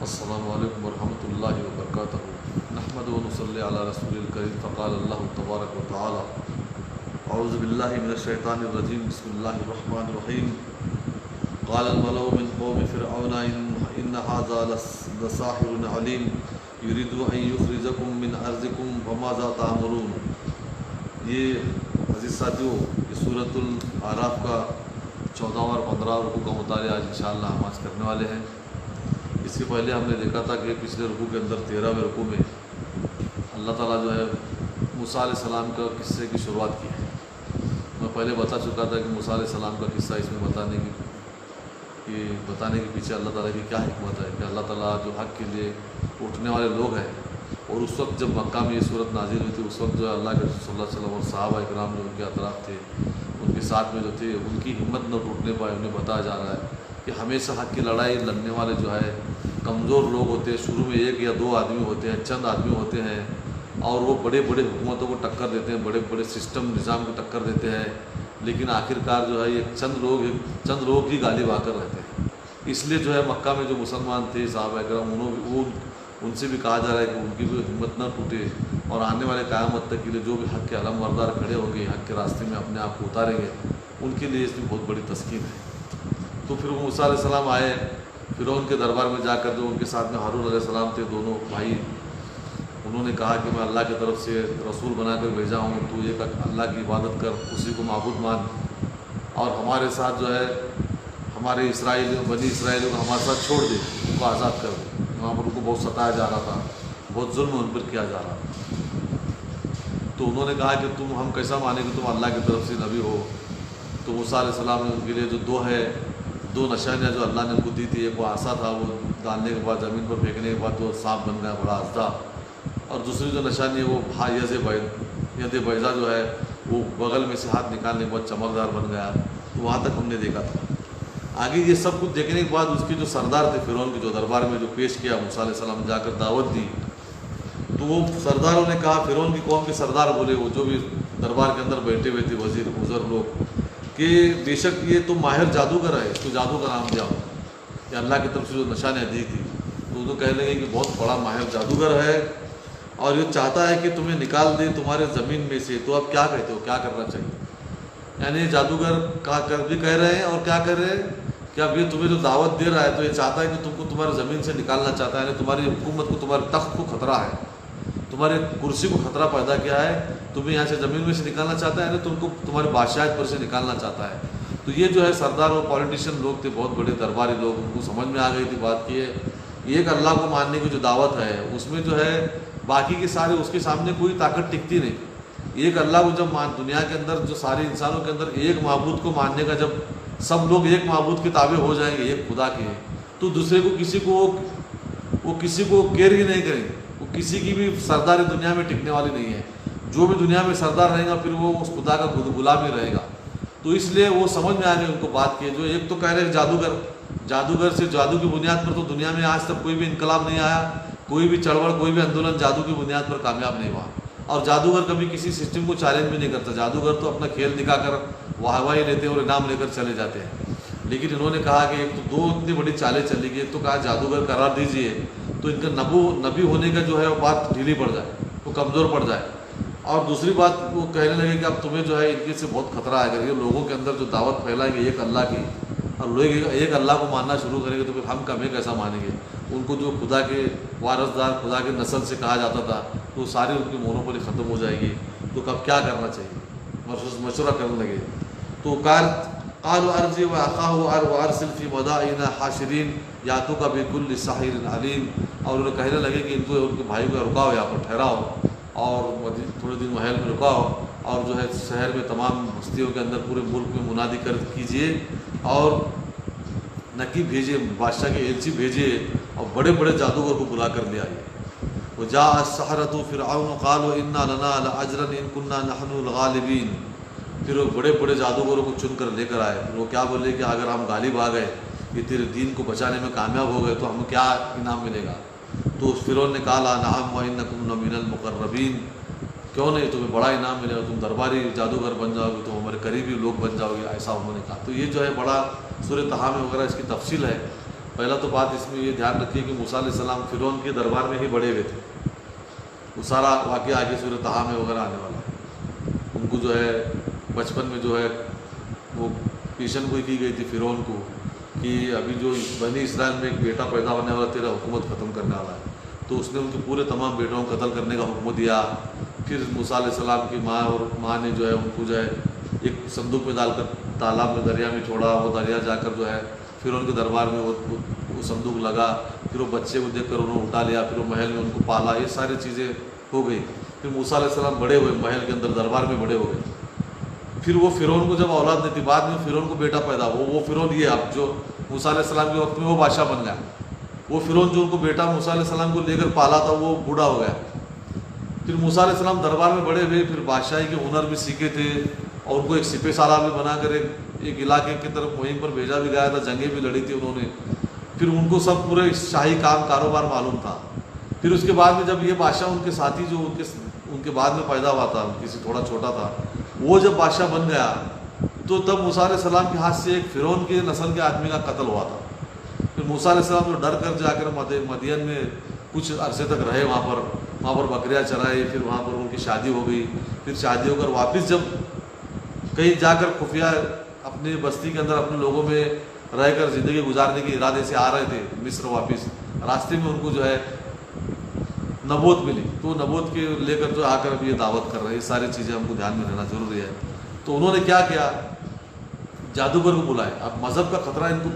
السلام علیکم ورحمۃ اللہ وبرکاتہ۔ نحمد و نصلی علی رسول الکریم۔ فقال اللہ تبارک و تعالی اعوذ باللہ من الشیطان الرجیم، بسم اللہ الرحمن الرحیم۔ قال الملأ من قوم فرعون ان هذا لساحر علیم یرید ان یخرجکم من ارضکم فماذا تأمرون۔ یہ عزیز ساتھیو، یہ سورۃ الاعراف کا 14 اور 15 رکوع کا مطالعہ آج انشاءاللہ ہم آج کرنے والے ہیں۔ اس سے پہلے ہم نے دیکھا تھا کہ پچھلے رکوع کے اندر 13ویں رکوع میں اللہ تعالیٰ جو ہے موسیٰ علیہ السلام کا قصے کی شروعات کی ہے۔ میں پہلے بتا چکا تھا کہ موسیٰ علیہ السلام کا قصہ اس میں بتانے کے پیچھے اللہ تعالیٰ کی کیا حکمت ہے کہ اللہ تعالیٰ جو حق کے لیے اٹھنے والے لوگ ہیں، اور اس وقت جب مکہ میں یہ صورت نازل ہوئی تھی، اس وقت جو اللہ کے رسول صلی اللہ علیہ وسلم اور صحابہ اکرام جو ان کے اطراف تھے، ان کے ساتھ میں جو تھے، ان کی ہمت نہ ٹوٹنے پائے۔ انہیں بتایا جا رہا ہے کہ ہمیشہ حق کی لڑائی لڑنے والے جو ہے کمزور لوگ ہوتے ہیں۔ شروع میں 1 یا 2 آدمی ہوتے ہیں، چند آدمی ہوتے ہیں، اور وہ بڑے بڑے حکومتوں کو ٹکر دیتے ہیں، بڑے بڑے سسٹم نظام کو ٹکر دیتے ہیں، لیکن آخر کار جو ہے یہ چند لوگ ہی غالب آ کر رہتے ہیں۔ اس لیے جو ہے مکہ میں جو مسلمان تھے صحابہ کرام، ان سے بھی کہا جا رہا ہے کہ ان کی بھی ہمت نہ ٹوٹے، اور آنے والے قیامت تک کے لیے جو بھی حق کے علم بردار کھڑے ہوں گے، حق کے راستے میں اپنے آپ کو اتاریں گے، ان کے لیے اس میں بہت بڑی تسکین ہے۔ تو پھر وہ موسیٰ علیہ السلام آئے فرعون کے دربار میں جا کر، جو ان کے ساتھ میں ہارون علیہ السلام تھے، دونوں بھائی، انہوں نے کہا کہ میں اللہ کی طرف سے رسول بنا کر بھیجا ہوں، تو یہ اللہ کی عبادت کر، اسی کو معبود مان، اور ہمارے ساتھ جو ہے ہمارے بنی اسرائیلیوں کو ہمارے ساتھ چھوڑ دے، ان کو آزاد کر دے۔ وہاں پر ان کو بہت ستایا جا رہا تھا، بہت ظلم ان پر کیا جا رہا تھا۔ تو انہوں نے کہا کہ ہم کیسا مانیں کہ تم اللہ کی طرف سے نبی ہو؟ تو موسیٰ علیہ السلام نے ان کے لیے جو دو نشانیاں جو اللہ نے ان کو دی تھی، ایک وہ عصا تھا، وہ ڈالنے کے بعد زمین پر پھینکنے کے بعد وہ سانپ بن گیا بڑا اژدھا، اور دوسری جو نشانی ہے وہ ید بیضا جو ہے، وہ بغل میں سے ہاتھ نکالنے کے بعد چمکدار بن گیا۔ تو وہاں تک ہم نے دیکھا تھا۔ آگے یہ سب کچھ دیکھنے کے بعد اس کے جو سردار تھے فرعون کے، جو دربار میں جو پیش کیا موسیٰ علیہ السلام جا کر دعوت دی، تو وہ سرداروں نے کہا، فرعون کی قوم کے سردار بولے، وہ جو بھی دربار کے اندر بیٹھے ہوئے تھے وزیر بزرگ لوگ، کہ بے شک یہ تو ماہر جادوگر ہے، اس کو جادو کا نام دیا ہو، یا اللہ کی طرف سے جو نشانیاں دی تھی، تو وہ کہنے لگے کہ بہت بڑا ماہر جادوگر ہے، اور یہ چاہتا ہے کہ تمہیں نکال دے تمہارے زمین میں سے، تو اب کیا کہتے ہو، کیا کرنا چاہیے؟ یعنی جادوگر بھی کہہ رہے ہیں، اور کیا کہہ رہے ہیں کہ اب یہ تمہیں جو دعوت دے رہا ہے، تو یہ چاہتا ہے کہ تم کو تمہارے زمین سے نکالنا چاہتا ہے، یعنی تمہاری حکومت کو، تمہارے تخت کو خطرہ ہے، تمہارے کرسی کو خطرہ پیدا کیا ہے، تمہیں یہاں سے زمین میں سے نکالنا چاہتا ہے، یعنی تم کو تمہاری بادشاہت پر سے نکالنا چاہتا ہے۔ تو یہ جو ہے سردار اور پولیٹیشین لوگ تھے، بہت بڑے درباری لوگ، ان کو سمجھ میں آ گئی تھی بات کی ہے، ایک اللہ کو ماننے کی جو دعوت ہے، اس میں جو ہے باقی کے سارے اس کے سامنے کوئی طاقت ٹکتی نہیں۔ ایک اللہ کو جب دنیا کے اندر، جو سارے انسانوں کے اندر ایک معبود کو ماننے کا، جب سب لوگ ایک معبود کے تابع ہو جائیں گے، ایک خدا کے، تو دوسرے کو کسی کو کیئر ہی نہیں کریں گے، وہ کسی کی بھی سرداری دنیا میں ٹکنے والی نہیں ہے۔ جو بھی دنیا میں سردار رہے گا، پھر وہ اس خدا کا غلام ہی رہے گا۔ تو اس لیے وہ سمجھ میں آ گئی ان کو بات کی، جو ایک تو کہہ رہے جادوگر سے، جادو کی بنیاد پر تو دنیا میں آج تک کوئی بھی انقلاب نہیں آیا، کوئی بھی چڑوڑ، کوئی بھی آندولن جادو کی بنیاد پر کامیاب نہیں ہوا، اور جادوگر کبھی کسی سسٹم کو چیلنج بھی نہیں کرتا۔ جادوگر تو اپنا کھیل دکھا کر واہ واہی لیتے ہیں اور انعام لے کر چلے جاتے ہیں۔ لیکن انہوں نے کہا کہ ایک تو 2 اتنی بڑی چالیں چلی گئی، ایک تو کہا جادوگر قرار دیجئے، تو ان کا نبی ہونے کا جو ہے وہ بات ڈھیلی پڑ جائے، وہ کمزور پڑ جائے، اور دوسری بات وہ کہنے لگے کہ اب تمہیں جو ہے ان کے سے بہت خطرہ ہے، اگر یہ لوگوں کے اندر جو دعوت پھیلائیں گے ایک اللہ کی، اور لوگ ایک اللہ کو ماننا شروع کریں گے، تو پھر ہم کمیں کیسا مانیں گے؟ ان کو جو خدا کے وارثدار، خدا کے نسل سے کہا جاتا تھا، تو ساری ان کی مونوپولی ختم ہو جائے گی۔ تو کب کیا کرنا چاہیے؟ مشورہ کرنے لگے۔ تو قالوا ارجع واخاه وارسل في مدائن حاشرین یاتوک بكل ساحر علیم، اور انہیں کہنے لگے کہ ان کے بھائی کو رکاؤ، یہاں پر ٹھہراؤ، اور تھوڑے دن محل میں رکاؤ، اور جو ہے شہر میں تمام بستیوں کے اندر پورے ملک میں منادی کیجیے، اور نقیب بھیجیے، بادشاہ کے ایلچی بھیجیے، اور بڑے بڑے جادوگر کو بلا کر لے آئیے۔ وجاء السحرة فرعون قالوا انا لنا لاجرا ان كنا نحن الغالبین۔ پھر وہ بڑے بڑے جادوگروں کو چن کر لے کر آئے۔ پھر وہ کیا بولے کہ اگر ہم غالب آ گئے، یہ تیرے دین کو بچانے میں کامیاب ہو گئے، تو ہمیں کیا انعام ملے گا؟ تو فرعون نے کہا نعم وانکم لمن المقربین، کیوں نہیں، تمہیں بڑا انعام ملے گا، تم درباری جادوگر بن جاؤ گے، تم ہمارے قریبی لوگ بن جاؤ گے، ایسا انہوں نے کہا۔ تو یہ جو ہے بڑا سورہ طٰہٰ میں وغیرہ اس کی تفصیل ہے، پہلا تو بات اس میں یہ دھیان رکھیے کہ موسیٰ علیہ السلام فرعون کے دربار میں ہی بڑے ہوئے تھے. وہ سارا واقعہ آگے سورۃ طٰہٰ میں وغیرہ آنے والا ہے. ان کو جو ہے بچپن میں جو ہے وہ پیشن گوئی کی گئی تھی فرعون کو کہ ابھی جو بنی اسرائیل میں ایک بیٹا پیدا ہونے والا تیرا حکومت ختم کرنے والا ہے. تو اس نے ان کے پورے تمام بیٹوں کو قتل کرنے کا حکم دیا. پھر موسیٰ علیہ السلام کی ماں نے جو ہے ان کو جو ہے ایک صندوق میں ڈال کر تالاب میں دریا میں چھوڑا. وہ دریا جا کر جو ہے پھر ان کے دربار میں وہ صندوق لگا. پھر وہ بچے کو دیکھ کر انہوں نے اٹھا لیا. پھر وہ محل میں ان کو پالا. یہ ساری چیزیں ہو گئی. پھر موسیٰ علیہ السلام بڑے ہوئے محل کے اندر دربار میں بڑے ہو گئے. پھر وہ فرعون کو جب اولاد نہیں تھی بعد میں فرعون کو بیٹا پیدا ہوا. وہ فرعون یہ اب جو موسیٰ علیہ السلام کے وقت میں وہ بادشاہ بن گیا. وہ فرعون جو ان کو بیٹا موسیٰ علیہ السلام کو لے کر پالا تھا وہ بوڑھا ہو گیا. پھر موسیٰ علیہ السلام دربار میں بڑے ہوئے. پھر بادشاہی کے ہنر بھی سیکھے تھے اور ان کو ایک سپہ سالار بھی بنا کر ایک علاقے کی طرف مہم پر بھیجا بھی گیا تھا. جنگیں بھی لڑی تھی انہوں نے. پھر ان کو سب پورے شاہی کاروبار معلوم تھا. پھر اس کے بعد میں جب یہ بادشاہ ان کے ساتھی جو ان کے بعد میں پیدا ہوا تھا کسی تھوڑا چھوٹا تھا وہ جب بادشاہ بن گیا تو تب موسیٰ علیہ السلام کے ہاتھ سے ایک فرعون کے نسل کے آدمی کا قتل ہوا تھا. پھر موسیٰ علیہ السلام جو ڈر کر جا کر مدین میں کچھ عرصے تک رہے. وہاں پر بکریاں چرائے. پھر وہاں پر ان کی شادی ہو گئی. پھر شادی ہو کر واپس جب کہیں جا کر خفیہ اپنی بستی کے اندر اپنے لوگوں میں رہ کر زندگی گزارنے کے ارادے سے آ رہے تھے مصر واپس, راستے میں ان کو جو ہے نبوت ملی. تو نبوت کے لے کر جو آ کر اب یہ دعوت کر رہے ہیں. یہ ساری چیزیں ہم کو دھیان میں رہنا ضروری ہے. تو انہوں نے کیا کیا, جادوگر کو بلائے. اب مذہب کا خطرہ ان کو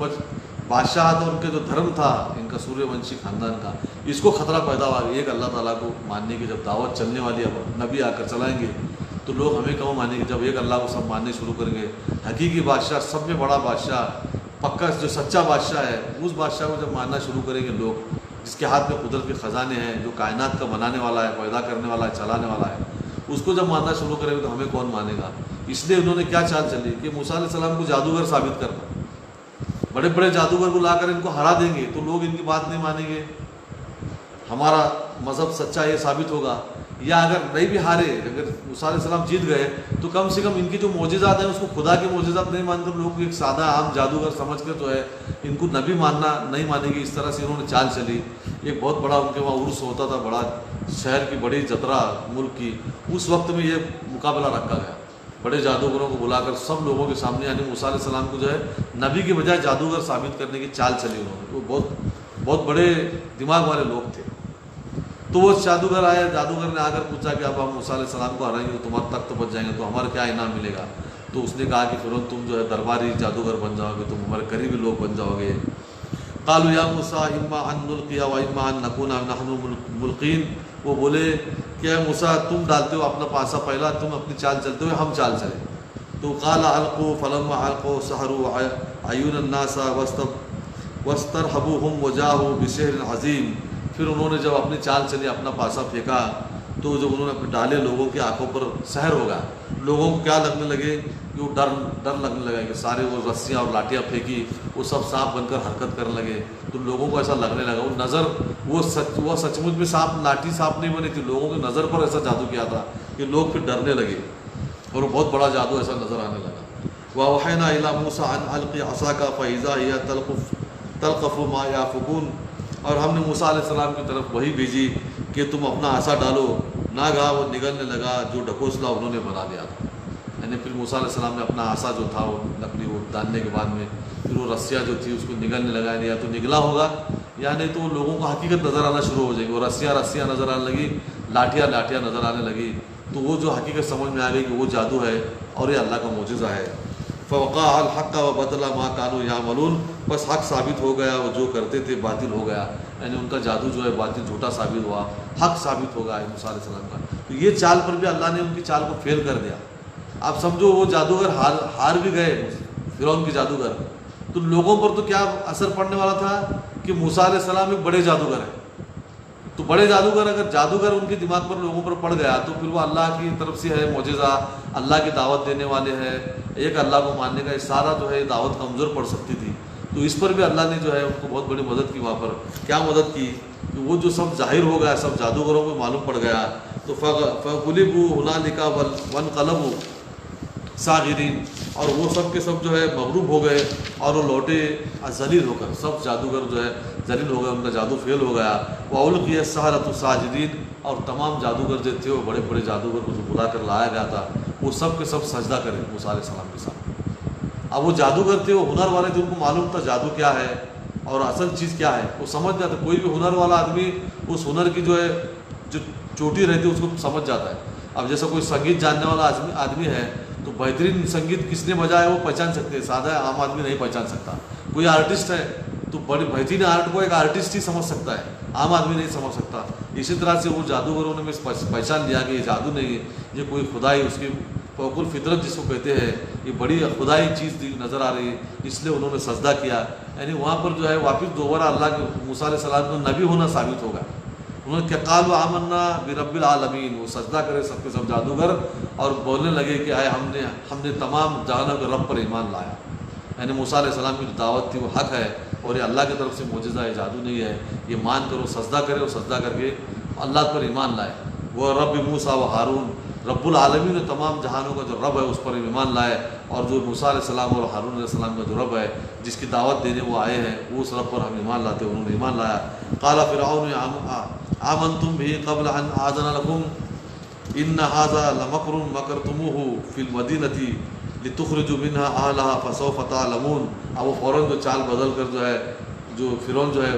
بادشاہ تھا, ان کے جو دھرم تھا ان کا سوریہ ونشی خاندان کا, اس کو خطرہ پیدا ہوا. ایک اللہ تعالیٰ کو ماننے کی جب دعوت چلنے والی ہے, نبی آ کر چلائیں گے تو لوگ ہمیں کہوں مانیں گے. جب ایک اللہ کو سب ماننے شروع کریں گے, حقیقی بادشاہ سب میں بڑا بادشاہ پکا جو سچا بادشاہ ہے اس بادشاہ کو جب ماننا شروع کریں گے لوگ, جس کے ہاتھ میں قدرت کے خزانے ہیں, جو کائنات کا بنانے والا ہے, پیدا کرنے والا ہے, چلانے والا ہے, اس کو جب ماننا شروع کریں گے تو ہمیں کون مانے گا. اس لیے انہوں نے کیا چال چلی کہ موسیٰ علیہ السلام کو جادوگر ثابت کرنا. بڑے بڑے جادوگر کو لا کر ان کو ہرا دیں گے تو لوگ ان کی بات نہیں مانیں گے, ہمارا مذہب سچا یہ ثابت ہوگا. یا اگر نہیں بھی ہارے, اگر موسیٰ علیہ السلام جیت گئے تو کم سے کم ان کی جو معجزات ہیں اس کو خدا کے معجزات نہیں مان کر لوگ ایک سادہ عام جادوگر سمجھ کر جو ہے ان کو نبی ماننا نہیں مانیں گے. اس طرح سے انہوں نے چال چلی. ایک بہت بڑا ان کے وہاں عرس ہوتا تھا, بڑا شہر کی بڑی جترا ملک کی. اس وقت میں یہ مقابلہ رکھا گیا. بڑے جادوگروں کو بلا کر سب لوگوں کے سامنے, یعنی موسیٰ علیہ السلام کو جو ہے نبی کے بجائے جادوگر ثابت کرنے کی چال چلی انہوں نے. وہ بہت بڑے دماغ والے لوگ تھے. تو وہ جادوگر آئے. جادوگر نے آ کر پوچھا کہ اب ہم موسیٰ علیہ السلام کو ہرائیں گے تو تمہارے تک تو بچ جائیں گے, تو ہمارا کیا انعام ملے گا. تو اس نے کہا کہ فرعون تم جو ہے درباری جادوگر بن جاؤ گے, تم ہمارے قریبی لوگ بن جاؤ گے. قالوا یا موسیٰ اما ان نلقی و اما ان نکون نحن ملقین. وہ بولے کہ اے موسیٰ تم ڈالتے ہو اپنا پاسا پہلا, تم اپنی چال چلتے ہو, ہم چال چلیں. تو قال القوا فلما القوا سحروا اعین الناس واسترهبوهم وجاءوا بسحر عظیم. پھر انہوں نے جب اپنی چال چلی, اپنا پاسا پھینکا, تو جب انہوں نے اپنے ڈالے لوگوں کی آنکھوں پر سحر ہوگا. لوگوں کو کیا لگنے لگے کہ وہ ڈر لگنے لگا کہ سارے وہ رسیاں اور لاٹیاں پھینکی, وہ سب سانپ بن کر حرکت کرنے لگے. تو لوگوں کو ایسا لگنے لگا وہ نظر وہ سچ مچ میں لاٹھی سانپ نہیں بنی تھی, لوگوں کی نظر پر ایسا جادو کیا تھا کہ لوگ پھر ڈرنے لگے اور وہ بہت بڑا جادو ایسا نظر آنے لگا. وَأَوْحَيْنَا إِلَىٰ مُوسَىٰ أَنْ أَلْقِ عَصَاكَ فَإِذَا هِيَ تَلْقَفُ مَا يَأْفِكُونَ. اور ہم نے موسیٰ علیہ السلام کی طرف وہی بھیجی کہ تم اپنا عصا ڈالو. ناگہاں وہ نگلنے لگا جو ڈھکوسلا انہوں نے بنا دیا تھا. یعنی پھر موسیٰ علیہ السلام نے اپنا عصا جو تھا وہ لکڑی وہ ڈالنے کے بعد میں پھر وہ رسیاں جو تھی اس کو نگلنے لگا. یا تو نگلا ہوگا یا نہیں تو لوگوں کو حقیقت نظر آنا شروع ہو جائے گی. وہ رسیاں نظر آنے لگی, لاٹیاں نظر آنے لگی. تو وہ جو حقیقت سمجھ میں آ گئی کہ وہ جادو ہے اور یہ اللہ کا معجزہ ہے. فوقع الحق وبطل ما كانوا يعملون. بس حق ثابت ہو گیا, وہ جو کرتے تھے باطل ہو گیا. یعنی ان کا جادو جو ہے باطل جھوٹا ثابت ہوا, حق ثابت ہو گیا موسیٰ علیہ السلام کا. تو یہ چال پر بھی اللہ نے ان کی چال کو فیل کر دیا. آپ سمجھو وہ جادوگر ہار بھی گئے, فرعون کے جادوگر. تو لوگوں پر تو کیا اثر پڑنے والا تھا کہ موسیٰ علیہ السلام ایک بڑے جادوگر ہیں. تو بڑے جادوگر اگر جادوگر ان کے دماغ پر لوگوں پر پڑ گیا تو پھر وہ اللہ کی طرف سے ہے معجزہ, اللہ کی دعوت دینے والے ہیں, ایک اللہ کو ماننے کا سارا جو ہے دعوت کمزور پڑ سکتی تھی. تو اس پر بھی اللہ نے جو ہے ان کو بہت بڑی مدد کی. وہاں پر کیا مدد کی کہ وہ جو سب ظاہر ہو گیا, سب جادوگروں کو معلوم پڑ گیا. تو فغلبوا هنالك وانقلبوا ساغرین، اور وہ سب کے سب جو ہے مغلوب ہو گئے اور وہ لوٹے ذلیل ہو کر، سب جادوگر جو ہے ذلیل ہو گئے، ان کا جادو فیل ہو گیا۔ وَأُلْقِيَ السَّحَرَةُ ساجدین، اور تمام جادوگر جو تھے وہ بڑے بڑے جادوگر کو جو بلا کر لایا گیا تھا وہ سب کے سب سجدہ کرے موسیٰ علیہ السلام کے ساتھ۔ اب وہ جادوگر تھے، وہ ہنر والے تھے، ان کو معلوم تھا جادو کیا ہے اور اصل چیز کیا ہے، وہ سمجھ جاتا۔ کوئی بھی ہنر والا آدمی اس ہنر کی جو ہے جو چوٹی رہتی ہے اس کو سمجھ جاتا ہے۔ اب جیسا کوئی سنگیت جاننے والا آدمی ہے تو بہترین سنگیت کس نے بجایا وہ پہچان سکتے ہیں، سادہ عام آدمی نہیں پہچان سکتا۔ کوئی آرٹسٹ ہے تو بڑی بہترین آرٹ کو ایک آرٹسٹ ہی سمجھ سکتا ہے، عام آدمی نہیں سمجھ سکتا۔ اسی طرح سے وہ جادوگروں نے پہچان لیا کہ یہ جادو نہیں ہے، یہ کوئی خدائی، اس کی فوق الفطرت جس کو کہتے ہیں، یہ بڑی خدائی چیز نظر آ رہی ہے، اس لیے انہوں نے سجدہ کیا۔ یعنی وہاں پر جو ہے واپس دوبارہ اللہ کے موسیٰ علیہ السلام کو نبی ہونا ثابت ہوگا۔ انہوں نے کیا قالوا آمنا برب العالمین، وہ سجدہ کرے سب کے سب جادوگر اور بولنے لگے کہ آئے ہم نے تمام جہانوں کے رب پر ایمان لایا۔ یعنی موسیٰ علیہ السلام کی جو دعوت تھی وہ حق ہے اور یہ اللہ کی طرف سے معجزہ ہے، جادو نہیں ہے، یہ مان کرو، سجدہ کرے اور سجدہ کر کے اللہ پر ایمان لائے۔ وہ رب موسیٰ و ہارون، رب العالمین و تمام جہانوں کا جو رب ہے اس پر ایمان لائے، اور جو موسیٰ علیہ السلام اور ہارون علیہ السلام کا جو رب ہے جس کی دعوت دینے وہ آئے ہیں اس رب پر ہم ایمان لاتے، انہوں نے ایمان لایا۔ قال فرعون آمنتم به قبل ان آذن لكم ان هذا لمکر مکرتموه فی المدینۃ لتخرجوا منها اهلها فسوف تعلمون۔ اب وہ فوراً جو چال بدل کر جو ہے جو فرعون جو ہے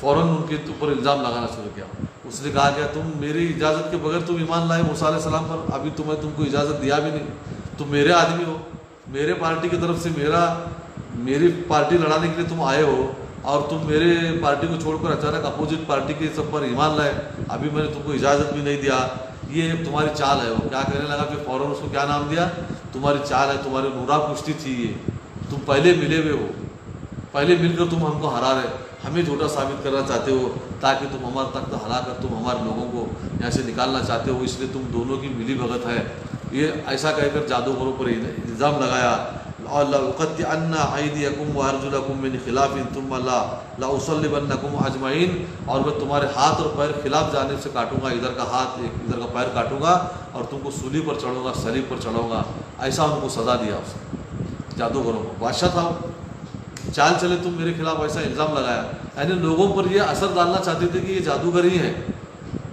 فوراً ان کے اوپر الزام لگانا شروع کیا۔ اس نے کہا کہ تم میری اجازت کے بغیر تم ایمان لائے موسیٰ علیہ السلام پر، ابھی تم کو اجازت دیا بھی نہیں، تم میرے آدمی ہو، میرے پارٹی کی طرف سے میری پارٹی لڑانے کے لیے تم آئے ہو، اور تم میرے پارٹی کو چھوڑ کر اچانک اپوزٹ پارٹی کے سب پر ایمان لائے، ابھی میں نے تم کو اجازت بھی نہیں دیا، یہ تمہاری چال ہے۔ وہ کیا کہنے لگا پھر فوراً اس کو کیا نام دیا؟ تمہاری چال ہے، تمہاری نورا کشتی تھی، یہ تم پہلے ملے ہوئے ہو، پہلے مل کر تم ہم کو ہرا رہے، ہمیں جھوٹا ثابت کرنا چاہتے ہو تاکہ تم ہمارا تخت ہرا کر تم ہمارے لوگوں کو یہاں سے نکالنا چاہتے ہو، اس لیے تم دونوں کی ملی بھگت ہے۔ یہ ایسا کہہ کر جادوگروں پر الزام لگایا۔ اور لَأُقَطِّعَنَّ أَيْدِيَكُمْ وَأَرْجُلَكُمْ مِنْ خِلَافٍ ثُمَّ لَأُصَلِّبَنَّكُمْ أَجْمَعِينَ، اور میں تمہارے ہاتھ اور پیر خلاف جانب سے کاٹوں گا، ادھر کا ہاتھ ادھر کا پیر کاٹوں گا اور تم کو سولی پر چڑھوں گا، صلیب پر چڑھوں گا۔ ایسا ان کو سزا دیا اس نے جادوگروں کو۔ بادشاہ تھا چال چلے تم میرے خلاف ایسا الزام لگایا، یعنی لوگوں پر یہ اثر ڈالنا چاہتے تھے کہ یہ جادوگر ہی ہے،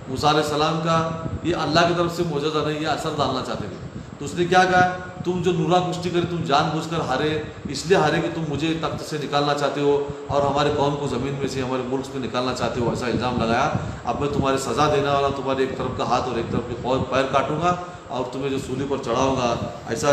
موسیٰ علیہ السلام کا یہ اللہ کی طرف سے معجزہ نہیں، یہ اثر ڈالنا چاہتے تھے۔ تو اس نے کیا کہا؟ تم جو نورا کشتی کرے تم جان بوجھ کر ہارے، اس لیے ہارے کہ تم مجھے تخت سے نکالنا چاہتے ہو اور ہمارے قوم کو زمین میں سے ہمارے ملک سے نکالنا چاہتے ہو، ایسا الزام لگایا۔ اب میں تمہارے سزا دینے والا تمہارے ایک طرف کا ہاتھ اور ایک طرف کے پیر کاٹوں گا اور تمہیں جو سولی پر چڑھاؤں گا، ایسا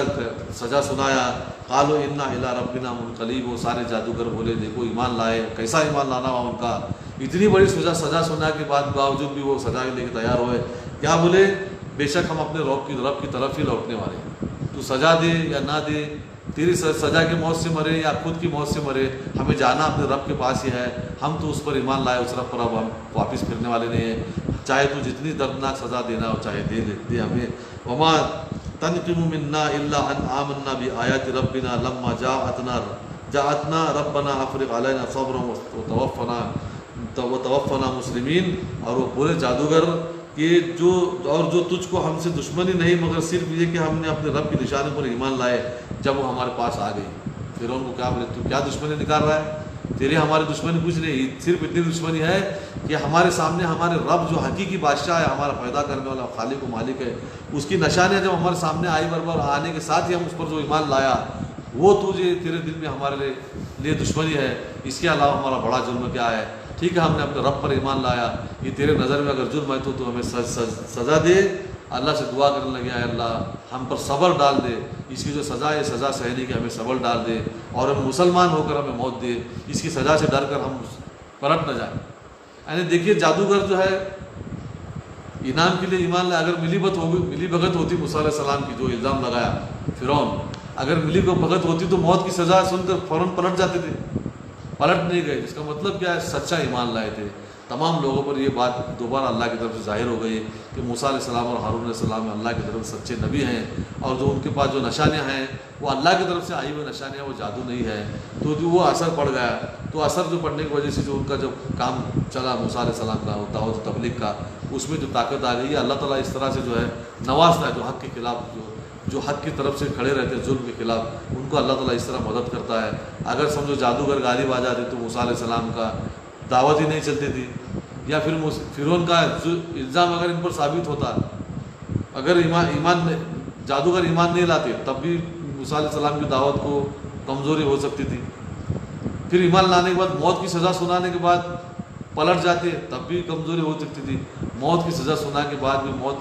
سزا سنایا۔ قالوا انا الی ربنا منقلب، وہ سارے جادوگر بولے دیکھو ایمان لائے، کیسا ایمان لانا ہوا ان کا، اتنی بڑی سزا سنا کے بعد باوجود بھی وہ سزا لے کے تیار ہوئے۔ کیا بولے؟ بے شک ہم اپنے رب کی طرف ہی لوٹنے والے ہیں، تو سزا دے یا نہ دے، تیری سزا کی موت سے مرے یا خود کی موت سے مرے، ہمیں جانا اپنے رب کے پاس ہی ہے، ہم تو اس پر ایمان لائے، اس رب پر اب ہم واپس پھرنے والے نہیں ہیں، چاہے تو جتنی دردناک سزا دینا ہو چاہے دے ہمیں۔ وما تنقم منا الا ان آمنا بآیات ربنا لما جاءتنا ربنا افرغ علینا صبرا وتوفنا مسلمین۔ اور وہ پورے جادوگر کہ جو تجھ کو ہم سے دشمنی نہیں مگر صرف یہ کہ ہم نے اپنے رب کی نشانی پر ایمان لائے جب وہ ہمارے پاس آ گئی۔ پھر ان کو کیا بولے تو کیا دشمنی نکال رہا ہے؟ تیری ہماری دشمنی کچھ نہیں، صرف اتنی دشمنی ہے کہ ہمارے سامنے ہمارے رب جو حقیقی بادشاہ ہے، ہمارا پیدا کرنے والا خالق و مالک ہے، اس کی نشانیاں جب ہمارے سامنے آئی بربر آنے کے ساتھ ہی ہم اس پر جو ایمان لایا، وہ تجھے تیرے دل میں ہمارے لیے دشمنی ہے، اس کے علاوہ ہمارا بڑا جرم کیا ہے؟ ٹھیک ہے ہم نے اپنے رب پر ایمان لایا، یہ تیرے نظر میں اگر جرم ہے تو ہمیں سزا دے۔ اللہ سے دعا کرنے لگے اے اللہ ہم پر صبر ڈال دے، اس کی جو سزا ہے سزا سہنے کی ہمیں صبر ڈال دے، اور ہم مسلمان ہو کر ہمیں موت دے، اس کی سزا سے ڈر کر ہم پلٹ نہ جائیں۔ یعنی دیکھیے جادوگر جو ہے انعام کے لیے ایمان لائے، اگر ملی بھگت ہوتی موسیٰ علیہ السلام کی جو الزام لگایا فرعون، اگر ملی بھگت ہوتی تو موت کی سزا سن کر فوراً پلٹ جاتے تھے، پلٹ نہیں گئے، جس کا مطلب کیا ہے؟ سچا ایمان لائے تھے۔ تمام لوگوں پر یہ بات دوبارہ اللہ کی طرف سے ظاہر ہو گئی کہ موسیٰ علیہ السلام اور ہارون علیہ السلام اللہ کی طرف سے سچے نبی ہیں، اور جو ان کے پاس جو نشانیاں ہیں وہ اللہ کی طرف سے آئی ہوئی نشانیاں، وہ جادو نہیں ہے۔ تو جو وہ اثر پڑ گیا، تو اثر جو پڑنے کی وجہ سے جو ان کا جو کام چلا موسیٰ علیہ السلام کا دعوت و تبلیغ کا، اس میں جو طاقت آ گئی ہے، اللہ تعالیٰ اس طرح سے جو ہے نوازتا ہے جو حق کے خلاف جو جو حق کی طرف سے کھڑے رہتے ہیں ظلم کے خلاف، ان کو اللہ تعالیٰ اس طرح مدد کرتا ہے۔ اگر سمجھو جادوگر غالب آ جاتے تو موسیٰ علیہ السلام کا دعوت ہی نہیں چلتی تھی، یا پھر فرعون کا الزام اگر ان پر ثابت ہوتا، اگر جادوگر ایمان نہیں لاتے تب بھی موسیٰ علیہ السلام کی دعوت کو کمزوری ہو سکتی تھی۔ پھر ایمان لانے کے بعد موت کی سزا سنانے کے بعد پلٹ جاتے تب بھی کمزوری ہو سکتی تھی۔ موت کی سزا سنا کے بعد بھی موت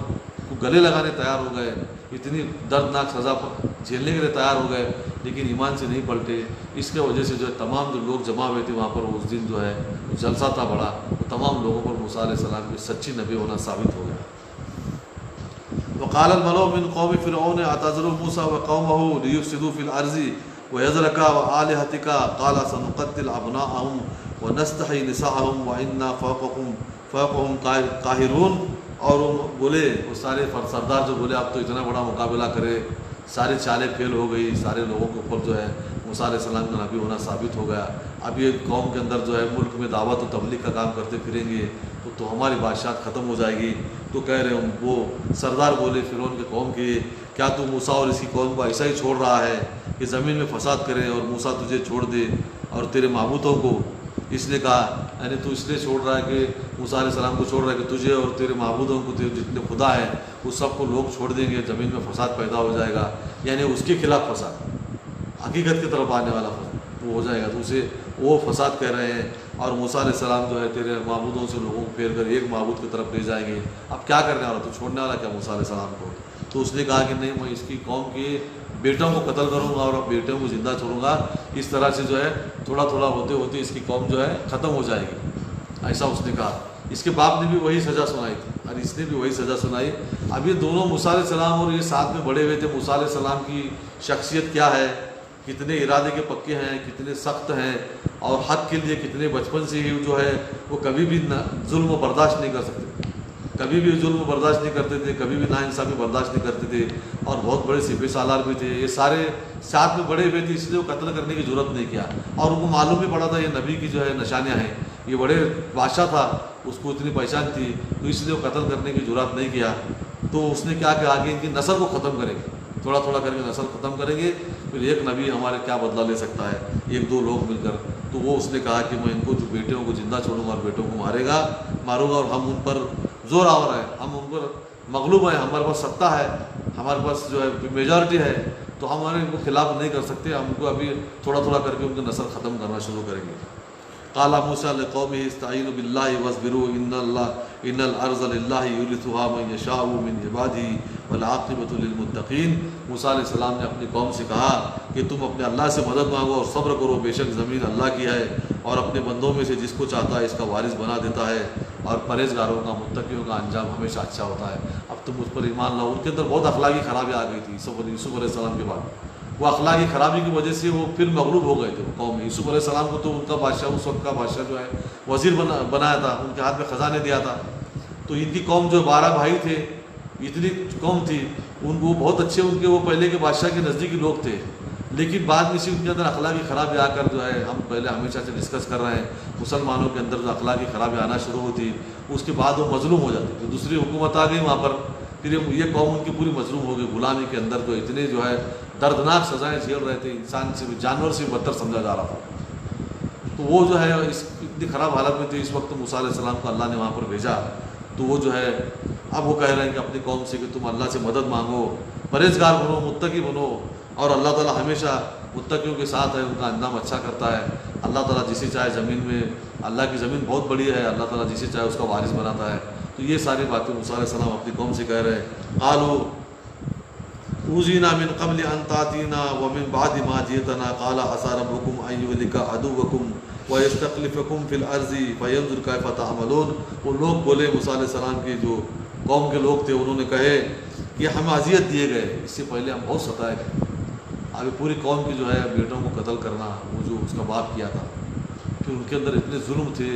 کو گلے لگانے تیار ہو گئے، اتنی دردناک سزا جھیلنے کے لیے تیار ہو گئے، لیکن ایمان سے نہیں پلٹے۔ اس کے وجہ سے جو ہے تمام جو لوگ جمع ہوئے تھے وہاں پر اس دن جو ہے جلسہ تھا بڑا، وہ تمام لوگوں پر موسیٰ علیہ السلام کی سچی نبی ہونا ثابت ہو گیا۔ وقال الملأ من قوم فرعون اعتذر موسى وقومه ليفسدوا في الارض ويذرك وآلهتك قال سنقتل ابناءهم ونستحيي نساءهم وانا فوقهم قاهرون۔ اور وہ بولے، وہ سارے سردار جو بولے اب تو اتنا بڑا مقابلہ کرے، ساری چالیں فیل ہو گئی، سارے لوگوں کے اوپر جو ہے موسیٰ علیہ السلام کا نبی ہونا ثابت ہو گیا۔ اب یہ قوم کے اندر جو ہے ملک میں دعوت و تبلیغ کا کام کرتے پھریں گے تو ہماری بادشاہت ختم ہو جائے گی۔ تو کہہ رہے ہیں وہ سردار بولے فرعون کے قوم کے، کیا تو موسیٰ اور اس کی قوم کو ایسا ہی چھوڑ رہا ہے کہ زمین میں فساد کرے اور موسیٰ تجھے چھوڑ دے اور تیرے معبودوں کو؟ اس نے کہا یعنی تو اس لیے چھوڑ رہا ہے کہ موسیٰ علیہ السلام کو چھوڑ رہا ہے کہ تجھے اور تیرے معبودوں کو، تیرے جتنے خدا ہیں وہ سب کو لوگ چھوڑ دیں گے، زمین میں فساد پیدا ہو جائے گا، یعنی اس کے خلاف فساد، حقیقت کی طرف آنے والا فساد وہ ہو جائے گا، تو اسے وہ فساد کہہ رہے ہیں۔ اور موسیٰ علیہ السلام جو ہے تیرے معبودوں سے لوگوں کو پھیر کر ایک معبود کی طرف لے جائیں گے، اب کیا کرنے والا، تو چھوڑنے والا کیا موسیٰ علیہ السلام کو؟ تو اس نے کہا کہ نہیں، میں اس کی قوم کے بیٹوں کو قتل کروں گا اور بیٹوں کو زندہ چھوڑوں گا، اس طرح سے جو ہے تھوڑا تھوڑا ہوتے ہوتے اس کی قوم جو ہے ختم ہو جائے گی، ایسا اس نے کہا۔ اس کے باپ نے بھی وہی سزا سنائی تھی اور اس نے بھی وہی سزا سنائی۔ اب یہ دونوں موسیٰ علیہ السلام اور یہ ساتھ میں بڑے ہوئے تھے، موسیٰ علیہ السلام کی شخصیت کیا ہے، کتنے ارادے کے پکے ہیں، کتنے سخت ہیں، اور حق کے لیے کتنے بچپن سے ہی جو ہے وہ کبھی بھی ظلم و برداشت نہیں کر سکتے، کبھی بھی ظلم برداشت نہیں کرتے تھے، کبھی بھی ناانصافی برداشت نہیں کرتے تھے، اور بہت بڑے سپہ سالار بھی تھے۔ یہ سارے ساتھ میں بڑے ہوئے تھے، اس لیے وہ قتل کرنے کی ضرورت نہیں کیا، اور ان کو معلوم بھی پڑا تھا یہ نبی کی جو ہے نشانیاں ہیں، یہ بڑے بادشاہ تھا، اس کو اتنی پہچان تھی، تو اس لیے وہ قتل کرنے کی ضرورت نہیں کیا۔ تو اس نے کیا کہ آگے ان کی نسل کو ختم کریں گے، تھوڑا تھوڑا کر کے نسل ختم کریں گے، پھر ایک نبی ہمارے کیا بدلہ لے سکتا ہے، ایک دو لوگ مل کر۔ تو وہ اس نے کہا کہ میں ان کو جو بیٹوں کو زندہ چھوڑوں گا اور بیٹوں کو ماروں گا، اور ہم ان پر زور آور ہے، ہم ان پر مغلوب ہیں، ہمارے پاس ستہ ہے، ہمارے پاس جو ہے میجارٹی ہے، تو ہمارے ان کو خلاف نہیں کر سکتے، ہم ان کو ابھی تھوڑا تھوڑا کر کے ان کی نسل ختم کرنا شروع کریں گے۔ قال موسیٰ لقومہ استعینوا باللہ واصبروا ان الارض للہ یورثھا من یشاء من عبادہ والعاقبۃ للمتقین۔ موسیٰ علیہ السلام نے اپنی قوم سے کہا کہ تم اپنے اللہ سے مدد مانگو اور صبر کرو، بے شک زمین اللہ کی ہے اور اپنے بندوں میں سے جس کو چاہتا ہے اس کا وارث بنا دیتا ہے، اور پرہیزگاروں کا، متقیوں کا انجام ہمیشہ اچھا ہوتا ہے۔ اب تم اس پر ایمان لاؤ۔ ان کے اندر بہت اخلاقی خرابی آ گئی تھی یوسف علیہ السلام کے بعد، وہ اخلاقی خرابی کی وجہ سے وہ پھر مغلوب ہو گئے تھے وہ قوم۔ یوسف علیہ السلام کو تو ان کا بادشاہ، اس وقت کا بادشاہ جو ہے وزیر بنایا تھا، ان کے ہاتھ میں خزانے دیا تھا، تو ان کی قوم جو 12 بھائی تھے، اتنی قوم تھی، ان کو بہت اچھے، ان کے وہ پہلے کے بادشاہ کے نزدیکی لوگ تھے، لیکن بعد میں سے ان کے اندر اخلاقی خرابی آ کر جو ہے، ہم پہلے ہمیشہ سے ڈسکس کر رہے ہیں، مسلمانوں کے اندر جو اخلاقی خرابی آنا شروع ہوتی، اس کے بعد وہ مظلوم ہو جاتے، تو دوسری حکومت آ گئی وہاں پر، پھر یہ قوم ان کی پوری مظلوم ہو گئی، غلامی کے اندر جو اتنے جو ہے دردناک سزائیں جھیل رہے تھے، انسان سے بھی، جانور سے بھی بدتر سمجھا جا رہا تھا، تو وہ جو ہے اتنی خراب حالت میں تھے۔ اس وقت موسیٰ علیہ السلام کو اللہ نے وہاں پر بھیجا، تو وہ جو ہے اب وہ کہہ رہے ہیں کہ اپنی قوم سے کہ تم اللہ سے مدد مانگو، پرہیزگار بنو، متقی بنو، اور اللہ تعالیٰ ہمیشہ متقیوں کے ساتھ ہے، ان کا انجام اچھا کرتا ہے۔ اللہ تعالیٰ جسے چاہے زمین میں، اللہ کی زمین بہت بڑی ہے، اللہ تعالیٰ جسے چاہے اس کا وارث بناتا ہے۔ تو یہ ساری باتیں موسیٰ علیہ السلام اپنی قوم سے کہہ رہے ہیں۔ قالوا اوذینا من قبل ان تاتینا ومن بعد ما جئتنا قال عسى ربكم ان يهلك عدوكم ويستخلفكم في الارض فينظر كيف تعملون۔ وہ لوگ بولے موسیٰ علیہ السلام کی جو قوم کے لوگ تھے، انہوں نے کہے کہ ہمیں اذیت دیے گئے، اس سے پہلے ہم بہت ستائے گئے۔ ابھی پوری قوم کی جو ہے بیٹوں کو قتل کرنا، وہ جو اس کا باپ کیا تھا، پھر ان کے اندر اتنے ظلم تھے،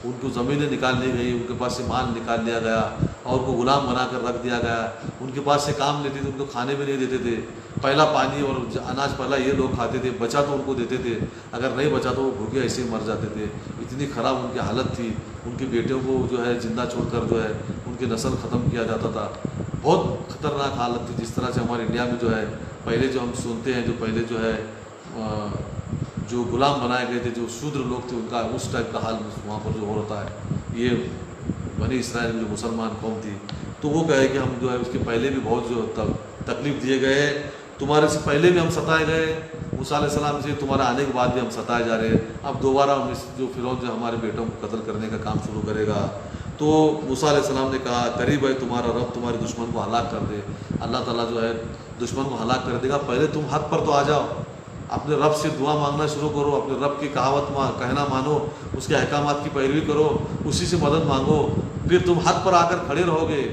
ان کو زمینیں نکال لی گئی، ان کے پاس سے مال نکال لیا گیا اور ان کو غلام بنا کر رکھ دیا گیا، ان کے پاس سے کام لیتے تھے، ان کو کھانے بھی نہیں دیتے تھے، پہلا پانی اور اناج پہلا یہ لوگ کھاتے تھے، بچا تو ان کو دیتے تھے، اگر نہیں بچا تو وہ بھوکے ایسے ہی مر جاتے تھے، اتنی خراب ان کی حالت تھی۔ ان کے بیٹوں کو جو ہے زندہ چھوڑ کر جو ہے ان کی نسل ختم کیا جاتا تھا۔ بہت خطرناک حالت تھی. جس طرح سے ہمارے انڈیا میں جو ہے پہلے جو ہم سنتے ہیں جو پہلے جو ہے جو غلام بنائے گئے تھے جو شودر لوگ تھے ان کا اس ٹائپ کا حال وہاں پر جو ہو رہا ہے. یہ بنی اسرائیل میں جو مسلمان قوم تھی تو وہ کہے کہ ہم جو ہے اس کے پہلے بھی بہت جو تکلیف دیے گئے, تمہارے سے پہلے بھی ہم ستائے گئے, موسیٰ علیہ السلام سے تمہارے آنے کے بعد بھی ہم ستائے جا رہے ہیں, اب دوبارہ ہم جو فرعون جو ہمارے بیٹوں کو قتل کرنے کا کام شروع کرے گا. تو موسیٰ علیہ السلام نے کہا قریب ہے تمہارا رب تمہارے دشمن کو ہلاک کر دے. اللہ تعالیٰ جو ہے دشمن کو ہلاک کر دے گا, پہلے تم حق پر تو آ جاؤ, اپنے رب سے دعا مانگنا شروع کرو, اپنے رب کی کہاوت کہنا مانو, اس کے احکامات کی پیروی کرو, اسی سے مدد مانگو, پھر تم حق پر آ کر کھڑے رہو گے,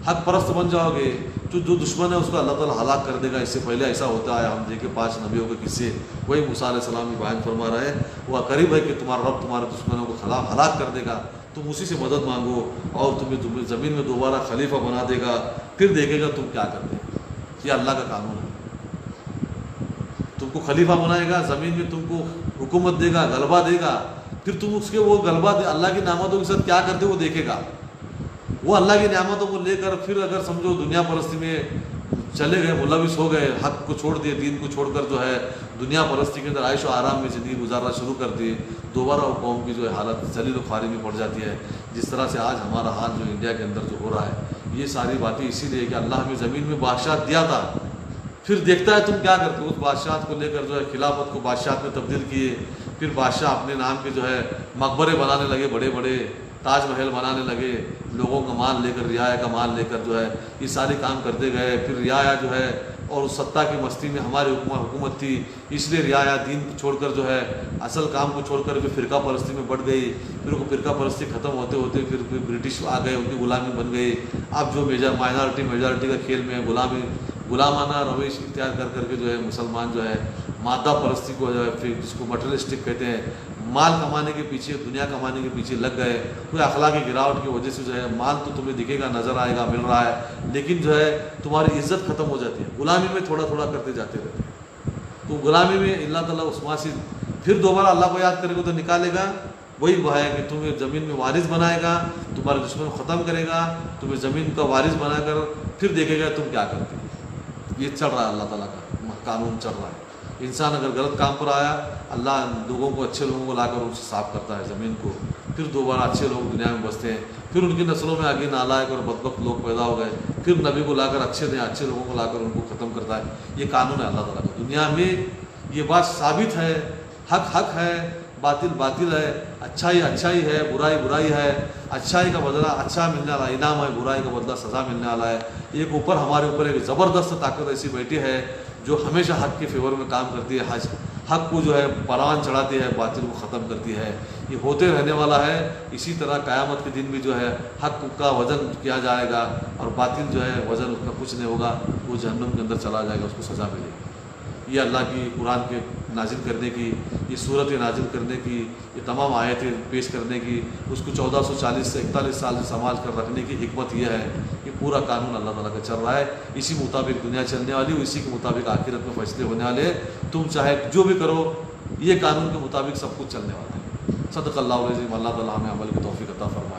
حق پرست بن جاؤ گے. جو دشمن ہے اس کو اللہ تعالیٰ ہلاک کر دے گا. اس سے پہلے ایسا ہوتا ہے, ہم دیکھیں 5 نبیوں کے قصے, وہی موسیٰ علیہ السلام بھی بیان فرما رہا ہے, وہ قریب ہے کہ تمہارا رب تمہارے دشمنوں کو ہلاک کر دے گا, تم اسی سے مدد مانگو اور تمہیں زمین میں دوبارہ خلیفہ بنا دے گا, پھر دیکھے گا تم کیا کرتے. یہ اللہ کا قانون ہے, تم کو خلیفہ بنائے گا, زمین میں تم کو حکومت دے گا, غلبہ دے گا, پھر تم اس کے وہ غلبہ اللہ کی نعمتوں کے ساتھ کیا کرتے وہ دیکھے گا. وہ اللہ کی نعمتوں کو لے کر پھر اگر سمجھو دنیا پرستی میں چلے گئے, ملوث ہو گئے, حق کو چھوڑ دیے, دین کو چھوڑ کر جو ہے دنیا پرستی کے اندر عیش و آرام میں زندگی گزارنا شروع کر دی, دوبارہ وہ قوم کی جو ہے حالت ذلیل و خواری میں پڑ جاتی ہے. جس طرح سے آج ہمارا حال جو انڈیا کے اندر جو ہو رہا ہے, یہ ساری باتیں اسی لیے کہ اللہ ہمیں زمین میں بادشاہت دیا تھا, پھر دیکھتا ہے تم کیا کرتے ہو. اس بادشاہت کو لے کر جو ہے خلافت کو بادشاہت میں تبدیل کیے, پھر بادشاہ اپنے نام کے جو ہے مقبرے بنانے لگے, بڑے بڑے تاج محل بنانے لگے, لوگوں کا مال لے کر, رعایا کا مال لے کر جو ہے یہ سارے کام کرتے گئے. پھر رعایا جو ہے اور سطح کی مستی میں ہماری حکومت تھی, اس لیے رعایا دین کو چھوڑ کر جو ہے اصل کام کو چھوڑ کر پھر فرقہ پرستی میں بڑھ گئی. پھر وہ فرقہ پرستی ختم ہوتے ہوتے پھر برٹش آ گئے, ان کی غلامی بن گئی. اب جو میجارٹی کا کھیل میں غلامانہ رویش اختیار کر کر کے جو ہے مسلمان جو ہے مادہ پرستی کو جو ہے پھر جس کو مٹریلسٹک کہتے ہیں, مال کمانے کے پیچھے, دنیا کمانے کے پیچھے لگ گئے. کوئی اخلاقی گراوٹ کی وجہ سے جو ہے مال تو تمہیں دکھے گا, نظر آئے گا, مل رہا ہے, لیکن جو ہے تمہاری عزت ختم ہو جاتی ہے. غلامی میں تھوڑا تھوڑا کرتے جاتے رہتے, تو غلامی میں اللہ تعالیٰ عثمان سے پھر دوبارہ اللہ کو یاد کرے گا تو نکالے گا. وہی وہ ہے کہ تمہیں زمین میں وارث بنائے گا, تمہارے دشمن کو ختم کرے گا, تمہیں زمین کا وارث بنا کر پھر دیکھے گا تم کیا کرتے. یہ چل رہا ہے, اللہ تعالیٰ کا قانون چل رہا ہے. انسان اگر غلط کام پر آیا, اللہ لوگوں کو, اچھے لوگوں کو لا کر ان سے صاف کرتا ہے زمین کو, پھر دوبارہ اچھے لوگ دنیا میں بستے ہیں. پھر ان کی نسلوں میں آگے نالائق اور بدبخت لوگ پیدا ہو گئے, پھر نبی کو لا کر اچھے لوگوں کو لا کر ان کو ختم کرتا ہے. یہ قانون ہے اللہ تعالیٰ کا. دنیا میں یہ بات ثابت ہے, حق ہے, باطل ہے, اچھائی ہے, برائی ہے. اچھائی کا بدلہ اچھا ملنے والا انعام ہے, برائی کا بدلہ سزا ملنے والا ہے. ایک ہمارے اوپر ایک زبردست طاقت ایسی بیٹھی ہے جو ہمیشہ حق کے فیور میں کام کرتی ہے, حق کو جو ہے پروان چڑھاتی ہے, باطل کو ختم کرتی ہے. یہ ہوتے رہنے والا ہے. اسی طرح قیامت کے دن بھی جو ہے حق کا وزن کیا جائے گا اور باطل جو ہے وزن اس کا کچھ نہیں ہوگا, وہ جہنم کے اندر چلا جائے گا, اس کو سزا ملے گی. یہ اللہ کی قرآن کے نازل کرنے کی, یہ صورت نازل کرنے کی, یہ تمام آیتیں پیش کرنے کی, اس کو 1440 سے 41 سال سے سنبھال کر رکھنے کی حکمت یہ ہے. یہ پورا قانون اللہ تعالیٰ کا چل رہا ہے. اسی مطابق دنیا چلنے والی, اسی کے مطابق آخرت میں فیصلے ہونے والے. تم چاہے جو بھی کرو, یہ قانون کے مطابق سب کچھ چلنے والا ہے. صدق اللہ العظیم. اللہ تعالیٰ ہمیں عمل کی توفیق عطا فرمائے.